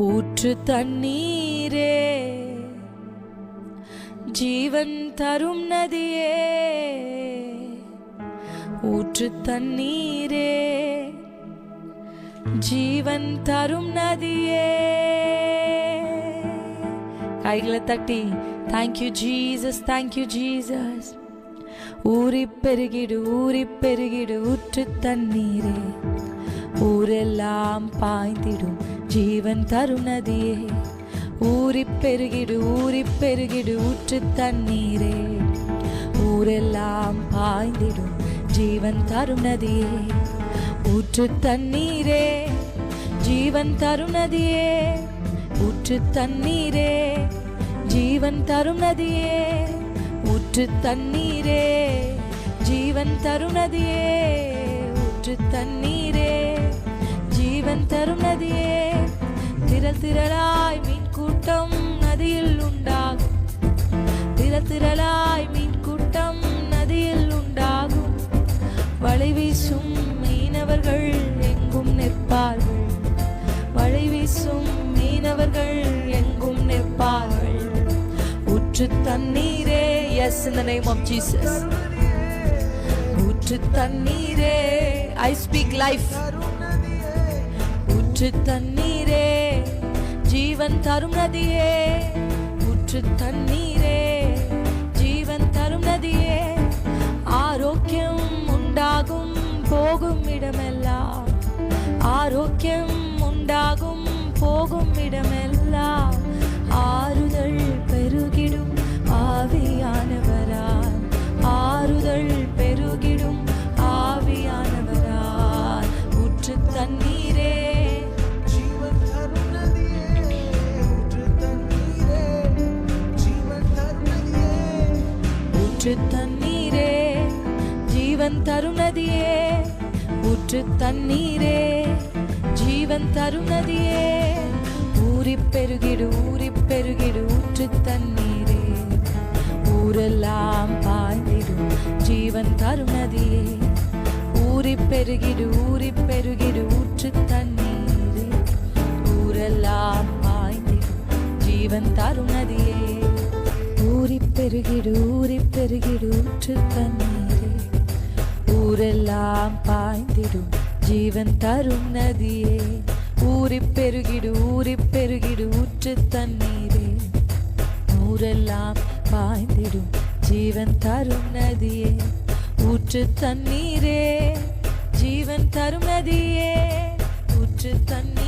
ஊற்று தண்ணீரே, ஜீவன் தரும் நதியே, ஊற்று தண்ணீரே, ஜீவன் தரும் நதியே. கைகளை தட்டி தேங்க்யூ ஜீசஸ், தேங்க்யூ ஜீசஸ். ஊறி பெருகிடு ஊறி பெருகிடு ஊற்று தண்ணீரே, ஊரெல்லாம் பாய்ந்திடும் ஜீவன் தரும் நதியே. ஊறி பெருகிடு ஊறி பெருகிடு ஊற்று தண்ணீரே, ஊரெல்லாம் பாய்ந்திடும் ஜீவன் தரும் நதியே. ஊற்று தண்ணீரே, ஜீவன் தரும் நதியே, ஊற்று தண்ணீரே, ஜீவன் தரும் நதியே, ஊற்று தண்ணீரே, ஜீவன் தரும் நதியே, ஊற்று தண்ணீரே, ஜீவன் தரும் நதியே. திரள் திரளாய் மீன் கூட்டம் நதியில் உண்டாகும், திரள் திரளாய் மீன் கூட்டம் நதியில் உண்டாகும். வலை வீசும் மீனவர்கள் எங்கும் நிற்பார்கள், வலை வீசும் மீனவர்கள் எங்கும் நிற்பார்கள். ஊற்று தண்ணீரே, yes in the name of Jesus. ஊற்று தண்ணீரே, I speak life. ஊற்று தண்ணீரே, ஜீவன் தரும் நதியே, ஊற்று தண்ணீரே, ஜீவன் தரும் நதியே. ஆரோக்கியம் உண்டாகும் போகும் இடமெல்லாம், ஆரோக்கியம் உண்டாகும் போகும் இடமெல்லாம். ஆறுதல் பெருகிடும் ஆவியானவரால், ஆறுதல் பெருகிடும் ஆவியானவரால். ஊற்று தண்ணீரே, ஜீவன் தரும் நதியே, ஊற்று தண்ணீரே, ஜீவன் தரும் நதியே, ஊற்று தண்ணீரே, ஜீவன் தரும் நதியே, ஊற்று தண்ணீரே, ஜீவன் தரும் நதியே. ஊறி பெருகிடு ஊறி பெருகிடு ஊற்று தண்ணீரே, ஊரெல்லாம் பாய்ந்திடும் ஜீவன் தரும் நதியே. ஊறி பெருகிடு ஊறி பெருகிடு ஊற்று தண்ணீரே, ஊரெல்லாம் பாய்ந்திடும் ஜீவன் தரும் நதியே. ஊறி பெருகிடு ஊறி பெருகிடு ஊற்று தண்ணீரே, ஊரெல்லாம் பாய்ந்திடும் ஜீவன் தரும் நதியே. ஊறி பெருகிடு ஊறி பெருகிடு ஊற்று தண்ணீரே, ஊரெல்லாம் பாய்ந்திடும் ஜீவன் தரும் நதியே. ஊற்று தண்ணீரே, ஜீவன் தரும் நதியே, ஊற்று தண்ணீர்.